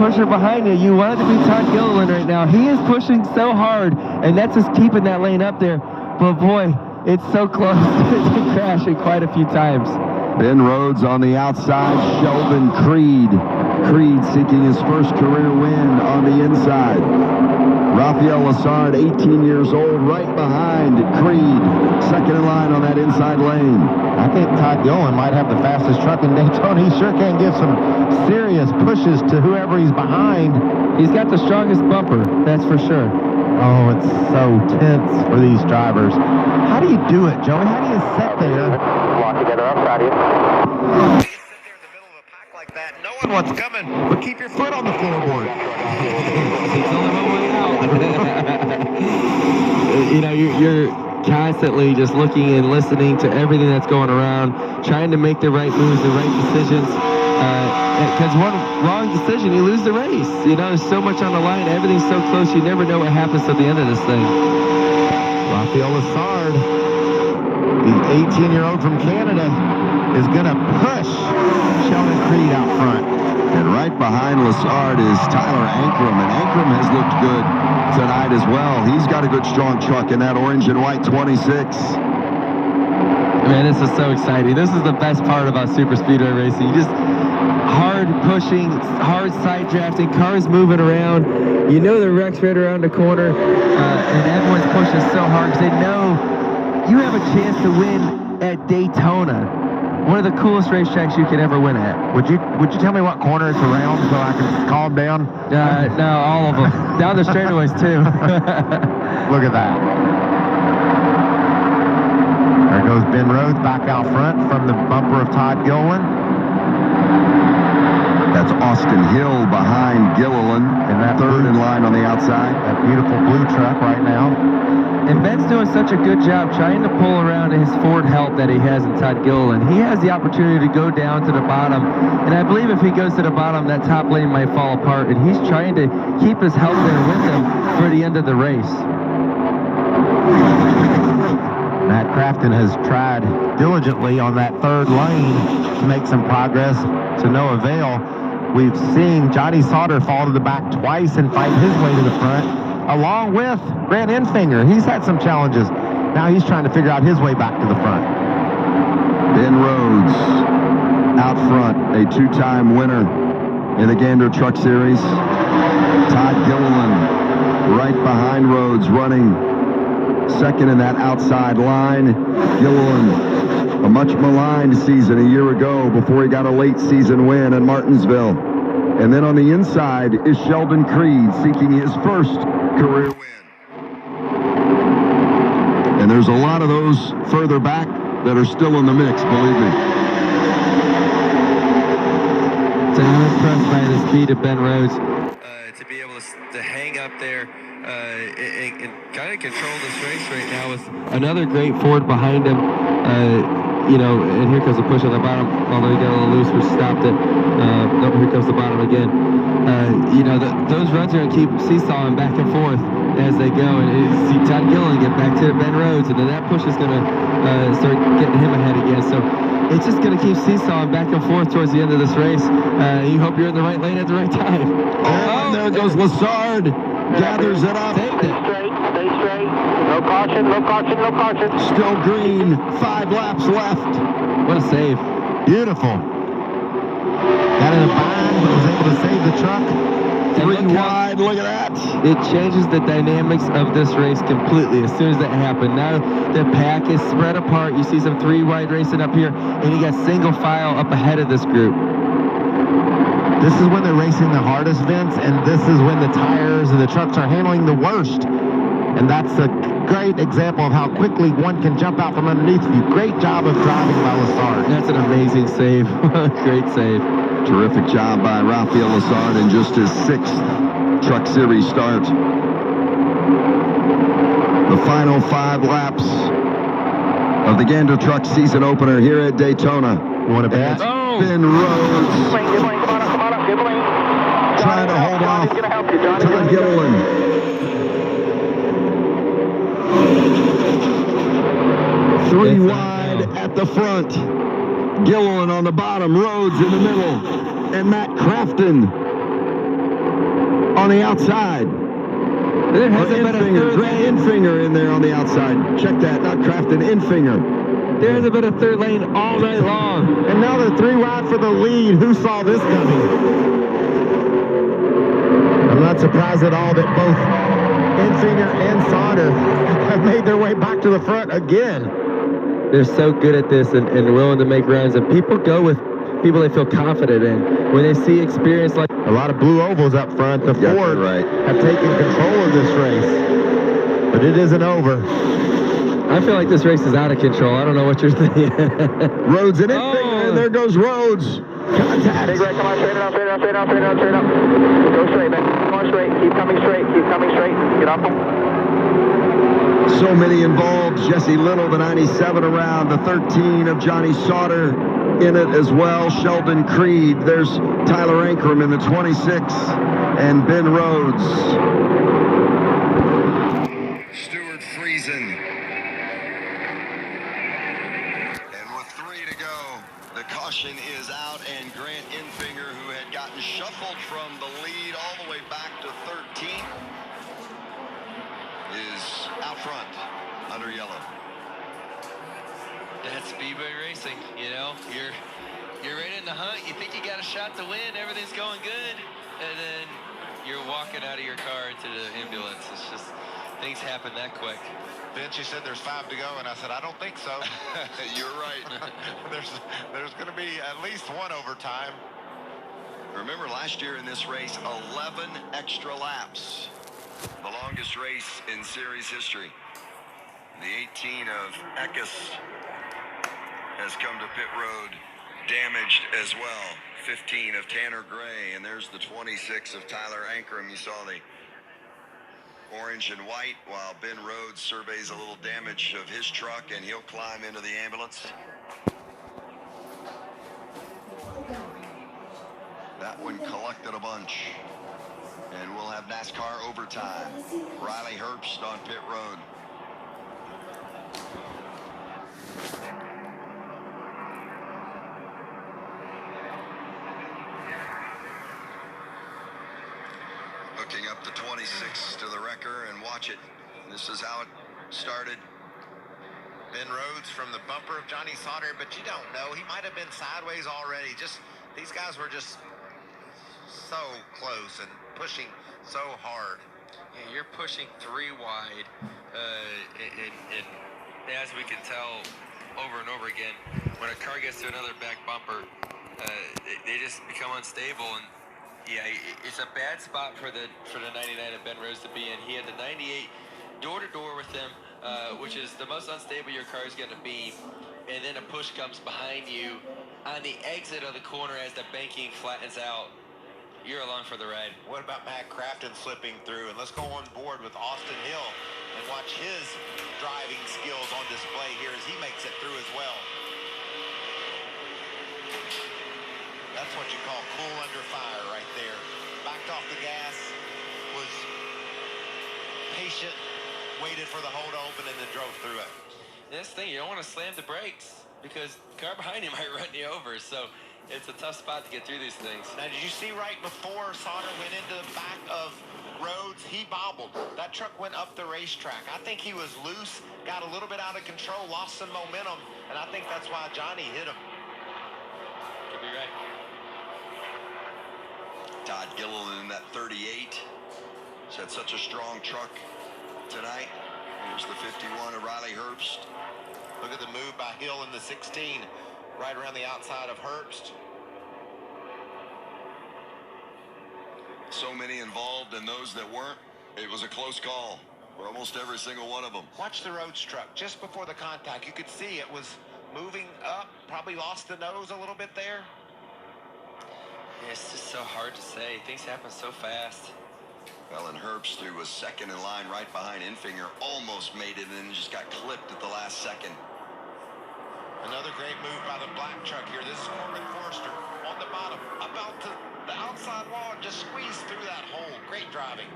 pusher behind you. You want it to be Todd Gilliland right now. He is pushing so hard, and that's just keeping that lane up there. But boy, it's so close to crashing quite a few times. Ben Rhodes on the outside, Sheldon Creed. Creed seeking his first career win on the inside. Rafael Lessard, 18 years old, right behind Creed. Second in line on that inside lane. I think Todd Gilliland might have the fastest truck in Daytona. He sure can give some serious pushes to whoever he's behind. He's got the strongest bumper, that's for sure. Oh, it's so tense for these drivers. How do you do it, Joey? How do you sit there? Lock together outside of you. You sit there in the middle of a pack like that, knowing what's coming, but keep your foot on the floorboard. It's only one way out. You know, you're constantly just looking and listening to everything that's going around, trying to make the right moves, the right decisions. Because one wrong decision, you lose the race. You know, there's so much on the line. Everything's so close, you never know what happens at the end of this thing. Rafael Lessard, the 18-year-old from Canada, is going to push Sheldon Creed out front. And right behind Lessard is Tyler Ankrum, and Ankrum has looked good tonight as well. He's got a good, strong truck in that orange and white 26. Man, this is so exciting. This is the best part about super speedway racing. You just hard pushing, hard side drafting, cars moving around. You know the wreck's right around the corner, and everyone's pushing so hard because they know you have a chance to win at Daytona. One of the coolest racetracks you could ever win at. Would you tell me what corner it's around so I can calm down? No, all of them. Down the straightaways too. Look at that. There goes Ben Rhodes back out front from the bumper of Todd Gilliland. That's Austin Hill behind Gilliland, and that third in line on the outside. That beautiful blue truck right now. And Ben's doing such a good job trying to pull around his Ford help that he has in Todd Gilliland. He has the opportunity to go down to the bottom, and I believe if he goes to the bottom, that top lane might fall apart, and he's trying to keep his help there with him for the end of the race. Matt Crafton has tried diligently on that third lane to make some progress, to no avail. We've seen Johnny Sauter fall to the back twice and fight his way to the front, along with Grant Enfinger. He's had some challenges. Now he's trying to figure out his way back to the front. Ben Rhodes out front, a two-time winner in the Gander Truck Series. Todd Gilliland right behind Rhodes, running second in that outside line. Gilliland, a much maligned season a year ago before he got a late season win in Martinsville. And then on the inside is Sheldon Creed seeking his first career win. And there's a lot of those further back that are still in the mix, believe me. So I'm impressed by the speed of Ben Rhodes. To be able to hang up there and kind of control this race right now with another great Ford behind him. You know, and here comes the push on the bottom, although he got a little loose, which stopped it. Nope, here comes the bottom again. You know, those runs are going to keep seesawing back and forth as they go. And you see Todd Gilliland get back to Ben Rhodes, and then that push is going to start getting him ahead again. So it's just going to keep seesawing back and forth towards the end of this race. You hope you're in the right lane at the right time. Oh, there goes Lessard. Gathers it up. Saved it. Stay straight. No caution, no caution, no caution. Still green. 5 laps left. What a save. Beautiful. Got in a bind, but was able to save the truck. 3 wide. Look at that. It changes the dynamics of this race completely as soon as that happened. Now the pack is spread apart. You see some 3 wide racing up here, and you got single file up ahead of this group. This is when they're racing the hardest, Vince, and this is when the tires and the trucks are handling the worst. And that's a great example of how quickly one can jump out from underneath you. Great job of driving by Lessard. That's an amazing save. Great save. Terrific job by Rafael Lessard in just his 6th Truck Series start. The final 5 laps of the Gander Truck season opener here at Daytona. You want to bet? Ben Rhodes trying to hold off Todd Gilliland. 3 wide at the front. Gilliland on the bottom, Rhodes in the middle, and Matt Crafton on the outside. There hasn't been a third Grant lane. Infinger in there on the outside. Check that, not Crafton, Infinger. There hasn't been a third lane all night long. And now they're 3 wide for the lead. Who saw this coming? I'm not surprised at all that both Infinger and Sauter have made their way back to the front again. They're so good at this and willing to make runs, and people go with people they feel confident in. When they see experience like A lot of blue ovals up front. The Yeah, Ford right. have taken control of this race. But it isn't over. I feel like this race is out of control. I don't know what you're thinking. Rhodes and Infinger, and there goes Rhodes. Contact. Big right, come on, straight up, straight up, straight up, straight up, straight up. Go straight, man. Come on straight. Keep coming straight. Keep coming straight. Get off them. So many involved. Jesse Little, the 97 around, the 13 of Johnny Sauter in it as well. Sheldon Creed. There's Tyler Ankrum in the 26, and Ben Rhodes. Stuart Friesen. And with 3 to go, the caution is out, and Grant Infinger, who had gotten shuffled from the lead all the way back to 13, is out front under yellow. That's speedway racing, you know. You're right in the hunt. You think you got a shot to win. Everything's going good, and then you're walking out of your car into the ambulance. It's just things happen that quick. Vince, you said there's 5 to go, and I said I don't think so. You're right. there's going to be at least one overtime. Remember last year in this race, 11 extra laps. The longest race in series history. The 18 of Eckes has come to pit road damaged as well. 15 of Tanner Gray, and there's the 26 of Tyler Ankrum. You saw the orange and white, while Ben Rhodes surveys a little damage of his truck, and he'll climb into the ambulance. That one collected a bunch. And we'll have NASCAR overtime. Riley Herbst on pit road. Hooking up the 26 to the wrecker, and watch it. This is how it started. Ben Rhodes from the bumper of Johnny Sauter, but you don't know. He might have been sideways already. Just these guys were just so close and pushing so hard. Yeah, you're pushing 3 wide, and as we can tell over and over again, when a car gets to another back bumper, they just become unstable, and yeah, it's a bad spot for the 99 of Ben Rhodes to be in. He had the 98 door to door with him, which is the most unstable your car is going to be, and then a push comes behind you on the exit of the corner as the banking flattens out. You're along for the ride. What about Matt Crafton slipping through? And let's go on board with Austin Hill and watch his driving skills on display here as he makes it through as well. That's what you call cool under fire right there. Backed off the gas, was patient, waited for the hole to open, and then drove through it. That's the thing, you don't want to slam the brakes because the car behind you might run you over, so it's a tough spot to get through these things. Now, did you see right before Sauter went into the back of Rhodes, he bobbled. That truck went up the racetrack. I think he was loose, got a little bit out of control, lost some momentum, and I think that's why Johnny hit him. Could be right. Todd Gilliland in that 38. He's had such a strong truck tonight. Here's the 51 of Riley Herbst. Look at the move by Hill in the 16, right around the outside of Herbst. So many involved, and those that weren't, it was a close call for almost every single one of them. Watch the Rhodes truck. Just before the contact, you could see it was moving up, probably lost the nose a little bit there. Yeah, it's just so hard to say. Things happen so fast. Well, and Herbst, who was second in line right behind Infinger, almost made it and then just got clipped at the last second. Another great move by the black truck here. This is Corbin Forrester on the bottom, about to the outside wall, and just squeeze through that hole. Great driving.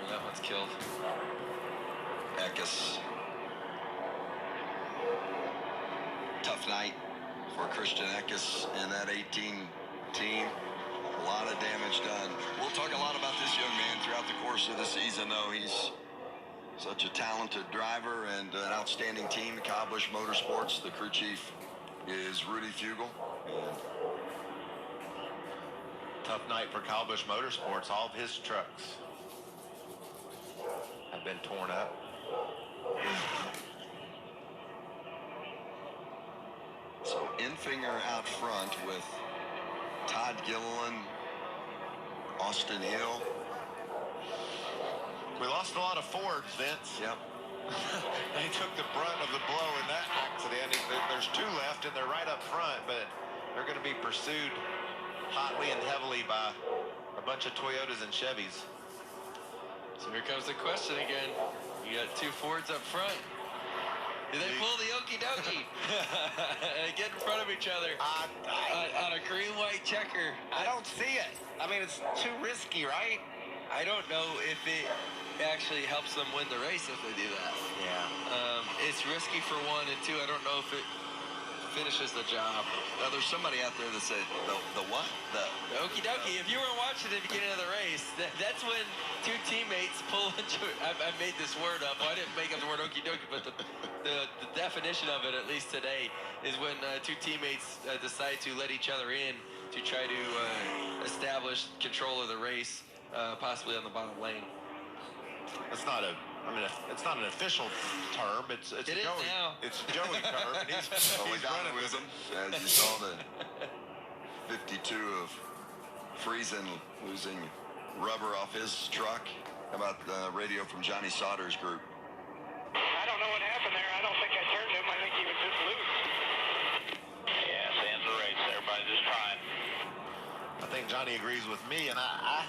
That one's killed. Eckes. Tough night for Christian Eckes and that 18 team. A lot of damage done. We'll talk a lot about this young man throughout the course of the season, though. He's such a talented driver and an outstanding team. Kyle Busch Motorsports, the crew chief is Rudy Fugel. Tough night for Kyle Busch Motorsports. All of his trucks have been torn up. So Infinger out front with Todd Gilliland, Austin Hill. We lost a lot of Fords, Vince. Yep. They took the brunt of the blow in that accident. There's two left, and they're right up front, but they're going to be pursued hotly and heavily by a bunch of Toyotas and Chevys. So here comes the question again. You got two Fords up front. Do they pull the okie dokie? Get in front of each other on a green-white checker. I don't see it. I mean, it's too risky, right? I don't know if it actually helps them win the race if they do that. Yeah. It's risky for one, and two, I don't know if it finishes the job. Now, there's somebody out there that said, the what? The okie dokie. If you were watching the beginning of the race, that's when two teammates pull into it. I made this word up. Well, I didn't make up the word okie dokie, but the definition of it, at least today, is when two teammates decide to let each other in to try to establish control of the race, possibly on the bottom lane. It's not it's not an official term. It's It Joey. is now. It's Joey term, and he's running with him. As you saw the 52 of Friesen losing rubber off his truck. How about the radio from Johnny Sauter's group? I don't know what happened there. I don't think I turned him. I think he was just loose. Yeah, ends the race. Everybody's just trying. I think Johnny agrees with me, and I